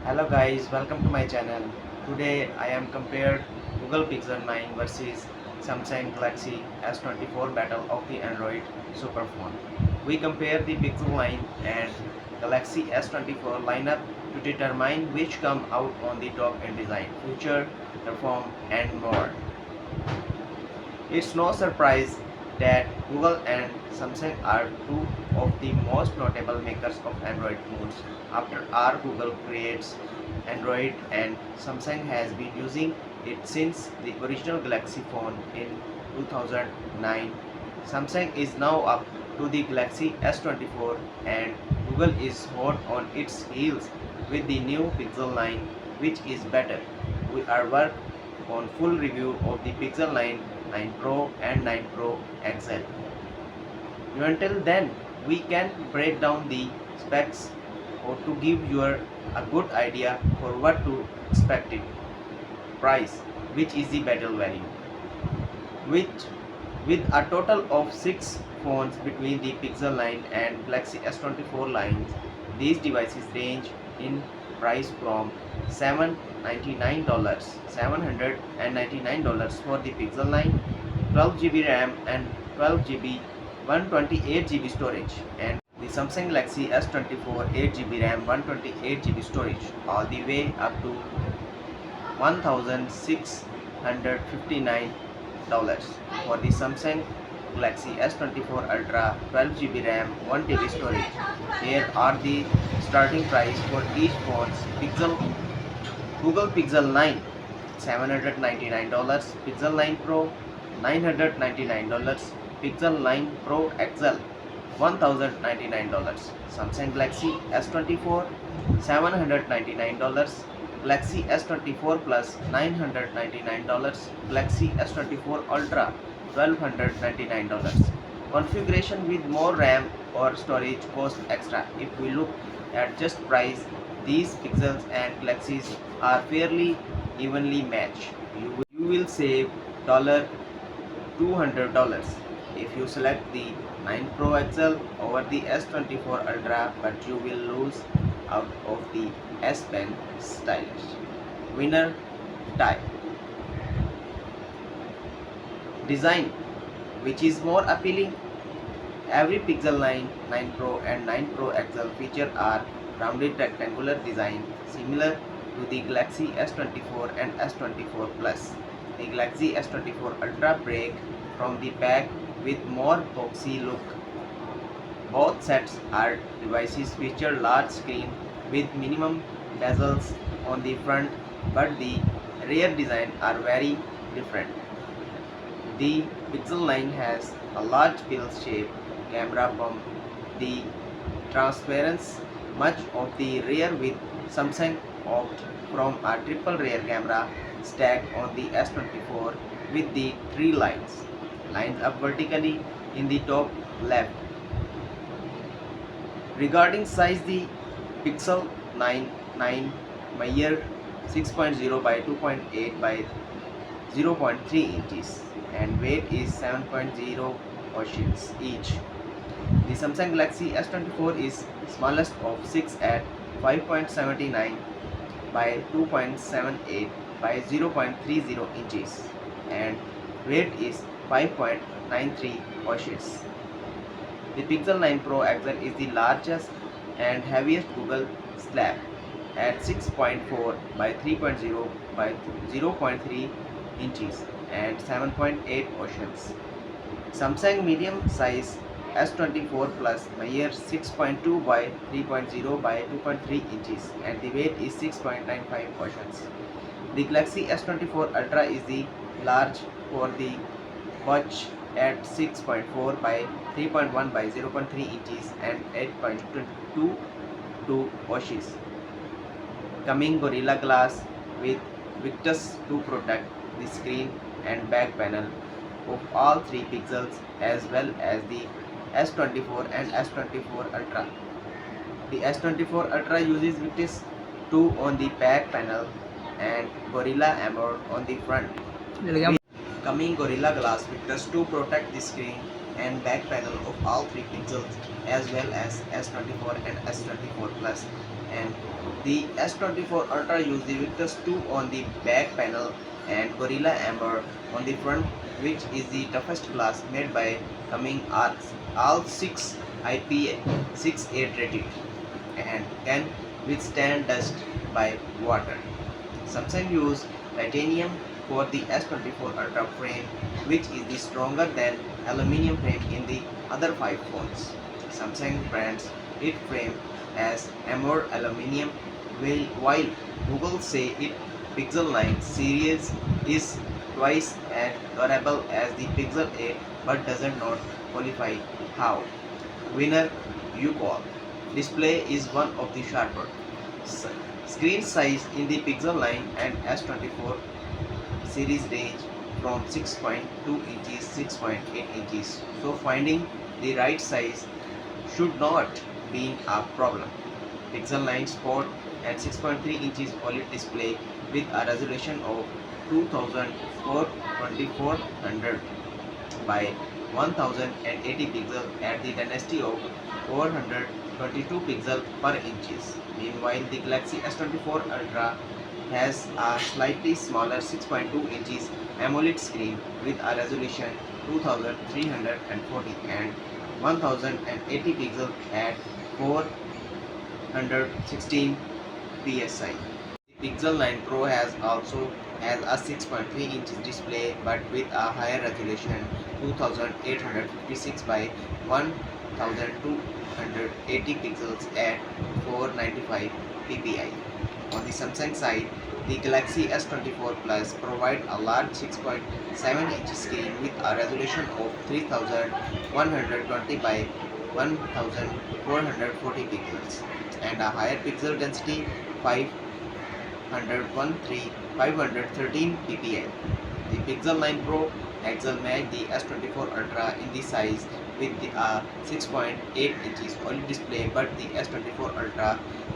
Hello guys, welcome to my channel. Today I am compared Google Pixel 9 versus Samsung Galaxy S24 battle of the Android superphone. We compare the Pixel 9 and Galaxy S24 lineup to determine which come out on the top in design, feature, perform and more. It's no surprise that Google and Samsung are two of the most notable makers of Android phones. After all, Google creates Android and Samsung has been using it since the original Galaxy phone in 2009. Samsung is now up to the Galaxy S24 and Google is hot on its heels with the new Pixel 9, which is better. We are work on full review of the Pixel 9, 9 Pro and 9 Pro XL. Until then, we can break down the specs or to give you a good idea for what to expect it. Price, which is the battle value. Which with a total of 6 phones between the Pixel 9 and Galaxy S24 lines, these devices range in price from $799 for the Pixel 9, 12 GB RAM and 12 GB 128 GB storage, and the Samsung Galaxy S24 8 GB RAM 128 GB storage, all the way up to $1,659 for the Samsung Galaxy S24 Ultra 12 GB RAM 1 TB storage. Here are the starting price for each phone's Google Pixel 9 $799, Pixel 9 Pro $999, Pixel 9 Pro XL $1,099, Samsung Galaxy S24 $799, Galaxy S24 Plus $999, Galaxy S24 Ultra $1,299. Configuration with more RAM or storage cost extra. If we look at just price, these Pixels and Galaxies are fairly evenly matched. You will save $200 if you select the 9 Pro XL over the S24 Ultra, but you will lose out of the S Pen stylish. Winner tie. Design, which is more appealing. Every Pixel 9, 9 Pro and 9 Pro XL feature are rounded rectangular design similar to the Galaxy S24 and S24 Plus. The Galaxy S24 Ultra break from the pack with more boxy look. Both sets are devices feature large screen with minimum bezels on the front, but the rear design are very different. The Pixel 9 has a large pill-shaped camera from the transparency much of the rear, with Samsung opt from a triple rear camera stacked on the S24 with the three lines up vertically in the top left. Regarding size, the Pixel 9 measures 6.0 by 2.8 by 0.3 inches and weight is 7.0 ounces each. The Samsung Galaxy S24 is smallest of 6 at 5.79 by 2.78 by 0.30 inches and weight is 5.93 ounces. The Pixel 9 Pro XL is the largest and heaviest Google slab at 6.4 by 3.0 by 0.3 inches and 7.8 ounces. Samsung medium size S24 Plus measures 6.2 by 3.0 by 2.3 inches and the weight is 6.95 ounces. The Galaxy S24 Ultra is the large for the watch at 6.4 by 3.1 by 0.3 inches and 8.22 ounces. Coming Gorilla Glass with Victus to protect the screen and back panel of all three pixels as well as the S24 and S24 Ultra. The S24 Ultra uses Victus 2 on the back panel and Gorilla Armor on the front. Coming Gorilla Glass Victus to protect the screen and back panel of all three pixels as well as S24 and S24 Plus And the S24 Ultra uses the Victus 2 on the back panel and Gorilla Amber on the front, which is the toughest glass made by coming all 6 IP68 rated and can withstand dust by water. Samsung used titanium for the S24 Ultra frame, which is the stronger than aluminium frame in the other 5 phones. Samsung brands its frame as Amber Aluminium, while Google say its Pixel 9 series is twice as durable as the Pixel 8 but does not qualify. How? Winner you call. Display is one of the sharper. Screen size in the Pixel 9 and S24 series range from 6.2 inches 6.8 inches. So finding the right size should not be a problem. Pixel 9 Sport and 6.3 inches OLED display with a resolution of 2400 by 1080 pixel at the density of 422 pixel per inches. Meanwhile, the Galaxy S24 Ultra has a slightly smaller 6.2 inches AMOLED screen with a resolution 2340 and 1080 pixel at 416 psi. The Pixel 9 Pro has a 6.3 inches display but with a higher resolution 2856 by 1280 pixels at 495 ppi. On the Samsung side, the Galaxy S24 Plus provides a large 6.7 inch screen with a resolution of 3120 by 1440 pixels and a higher pixel density 513 ppi. The Pixel 9 Pro XL match the S24 Ultra in the size with a 6.8 inches OLED display, but the S24 Ultra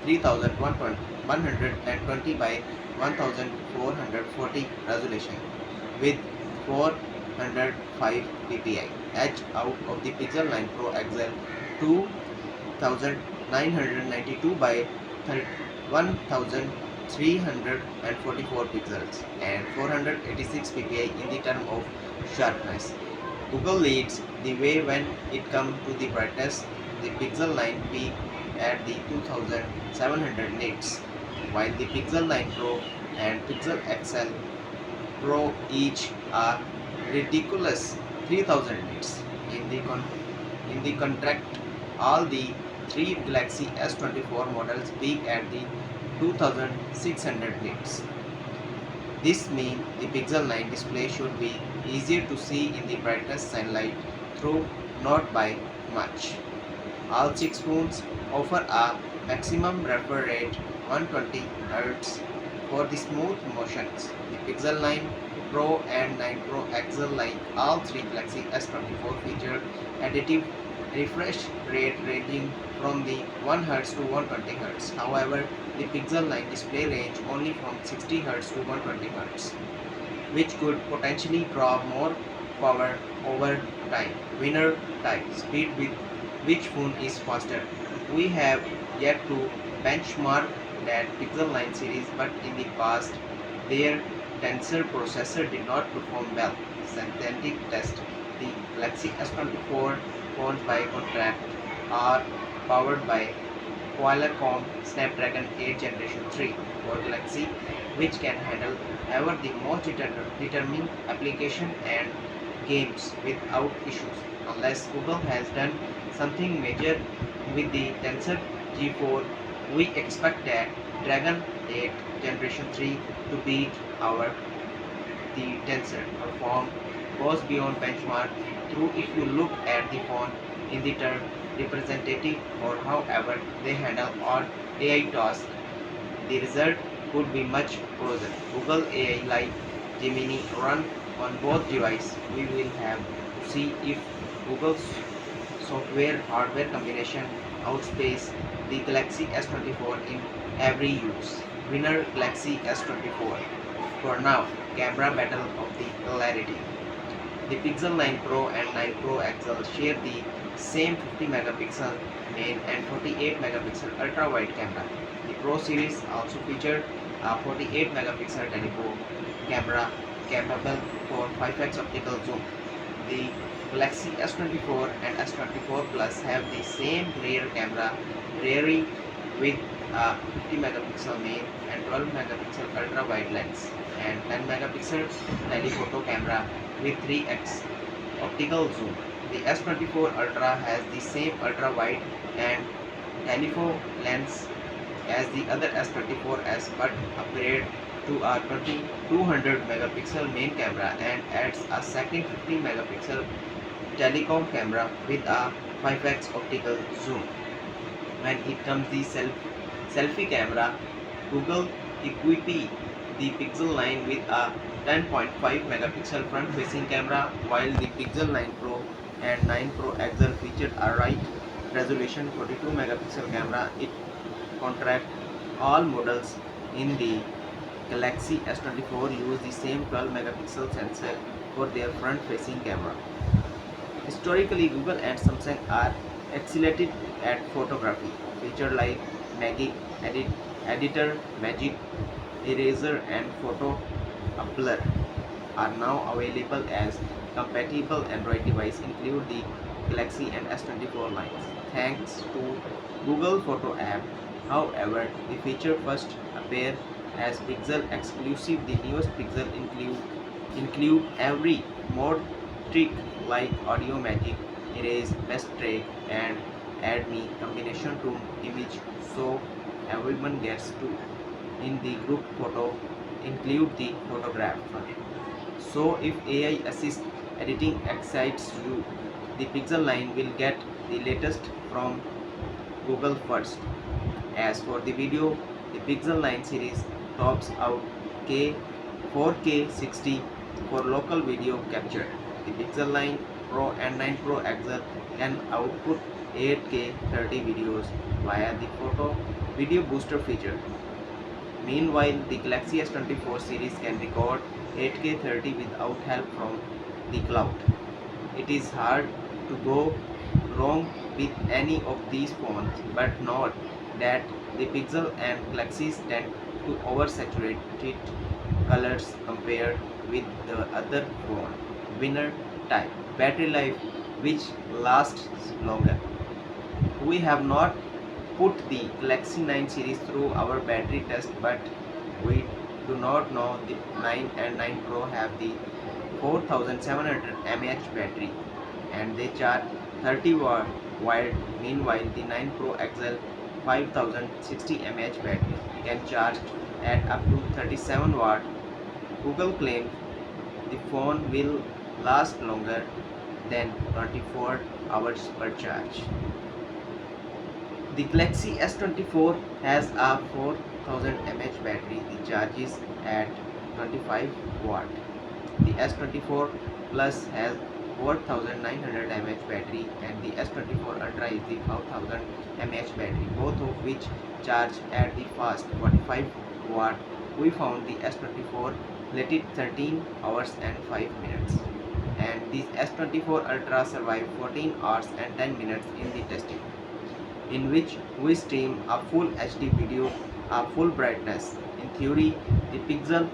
3120 by 1440 resolution with 405 ppi edge out of the Pixel 9 Pro XL 2992 by 1344 pixels and 486 ppi in the term of sharpness. Google leads the way when it comes to the brightness. The Pixel 9 peak at the 2700 nits, while the Pixel 9 Pro and Pixel XL Pro each are ridiculous 3000 nits. In the contract, all the 3 Galaxy S24 models peak at the 2600 nits. This means the Pixel 9 display should be easier to see in the brightest sunlight through not by much. All 6 phones offer a maximum refresh rate 120 Hz for the smooth motions. The Pixel 9 Pro and 9 Pro XL, like all 3 Galaxy S24, feature additive refresh rate ranging from the 1 Hz to 120 Hz. However, the Pixel 9 display range only from 60 Hz to 120 Hz, which could potentially draw more power over time. Winner type speed with which phone is faster. We have yet to benchmark that Pixel 9 series, but in the past their Tensor processor did not perform well. Synthetic test. The Galaxy S24 phones by contrast are powered by Qualcomm Snapdragon 8 Generation 3 for Galaxy, which can handle ever the most determining application and games without issues. Unless Google has done something major with the Tensor G4, we expect that Dragon 8 Generation 3 to beat the Tensor. Perform goes beyond benchmark through if you look at the phone in the term representative or however they handle all AI tasks, the result could be much closer. Google AI like Gemini run on both devices. We will have to see if Google's software hardware combination outspace the Galaxy S24 in every use. Winner Galaxy S24. For now, camera battle of the clarity. The Pixel 9 Pro and 9 Pro XL share the same 50 megapixel main and 48 megapixel ultra wide camera. The Pro series also featured a 48 megapixel telephoto camera capable for 5x optical zoom. The Galaxy S24 and S24 Plus have the same rear camera, rearing with a 50 megapixel main and 12 megapixel ultra wide lens and 10 megapixel telephoto camera with 3x optical zoom. The S24 Ultra has the same ultra wide and telephoto lens as the other S24s but upgrade to a 200 megapixel main camera and adds a second 50 megapixel telecom camera with a 5x optical zoom. When it comes the selfie camera, Google equipped the Pixel 9 with a 10.5 megapixel front facing camera, while the Pixel 9 Pro and 9 Pro XL featured a right resolution 42 megapixel camera. It contract all models in the Galaxy S24 use the same 12 megapixel sensor for their front facing camera. Historically, Google and Samsung are excellent at photography. Features like Magic Editor, Magic Eraser, and Photo Blur are now available as compatible Android devices, include the Galaxy and S24 lines. Thanks to Google Photo app, however, the feature first appear as Pixel exclusive. The newest Pixel include every mode trick like audio magic, erase, best track, and add me combination to image so everyone gets to. In the group photo, include the photographer. So if AI assist editing excites you, the Pixel 9 will get the latest from Google first. As for the video, the Pixel 9 series tops out K 4K 60 for local video capture. The Pixel 9 Pro and 9 Pro XL can output 8K 30 videos via the photo video booster feature. Meanwhile, the Galaxy S24 series can record 8K 30 without help from the cloud. It is hard to go wrong with any of these phones, but note that the Pixel and Galaxies tend to oversaturate colors compared with the other phone. Winner type battery life, which lasts longer. We have not put the Galaxy 9 series through our battery test, but we do not know the 9 and 9 Pro have the 4700 mAh battery and they charge 30 watt. Meanwhile, the 9 Pro XL 5060 mAh battery can charge at up to 37 watt. Google claims the phone will last longer than 24 hours per charge. The Galaxy S24 has a 4000 mAh battery. The charges at 25 watt. The S24 Plus has 4900 mAh battery and the S24 Ultra is the 5000 mAh battery, both of which charge at the fast 45 watt. We found the S24 lasted 13 hours and 5 minutes and the S24 Ultra survived 14 hours and 10 minutes in the testing, in which we stream a full HD video at full brightness. In theory, the Pixel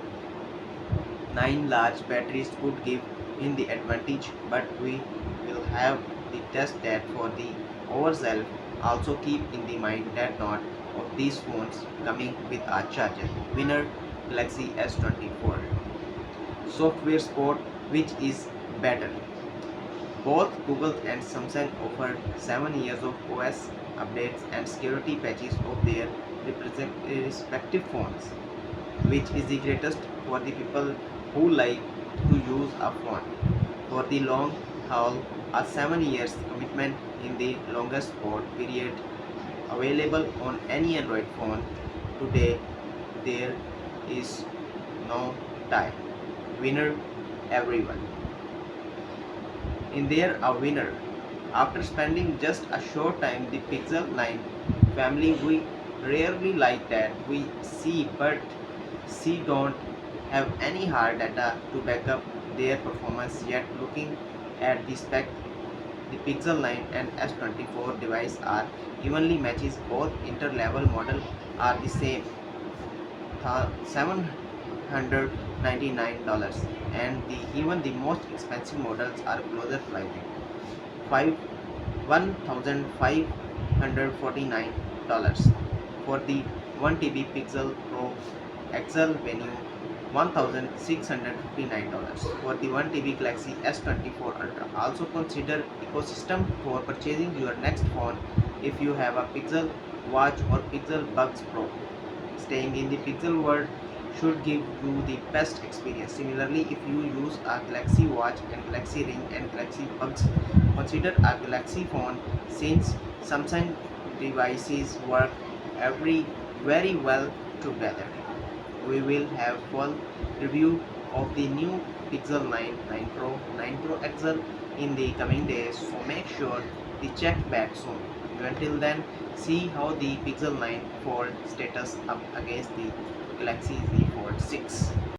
9 large batteries could give in the advantage, but we will have the test that for the ourselves. Also keep in the mind that not of these phones coming with a charger. Winner Galaxy S24. Software support, which is better? Both Google and Samsung offered 7 years of OS updates and security patches of their respective phones, which is the greatest for the people who like to use a phone for the long haul. A 7 years commitment in the longest support period available on any Android phone today. There is no tie. Winner everyone. In there a winner. After spending just a short time the Pixel 9 family, we rarely like that we see, but see don't have any hard data to back up their performance yet. Looking at the spec, The Pixel 9 and S24 device are evenly matches. Both inter-level model are the same, $799, and even the most expensive models are closer pricing, five $1,549 for the 1 TB Pixel Pro XL Venue, $1,659 for the 1 TB Galaxy S24 Ultra. Also consider ecosystem for purchasing your next phone. If you have a Pixel Watch or Pixel Buds Pro, staying in the Pixel world should give you the best experience. Similarly, if you use a Galaxy Watch and Galaxy Ring and Galaxy Buds, consider a Galaxy phone since Samsung devices work very well together. We will have full review of the new Pixel 9, 9 Pro, 9 Pro XL in the coming days, so make sure to check back soon. Until then, see how the Pixel 9 Fold status up against the Galaxy Z Fold 6.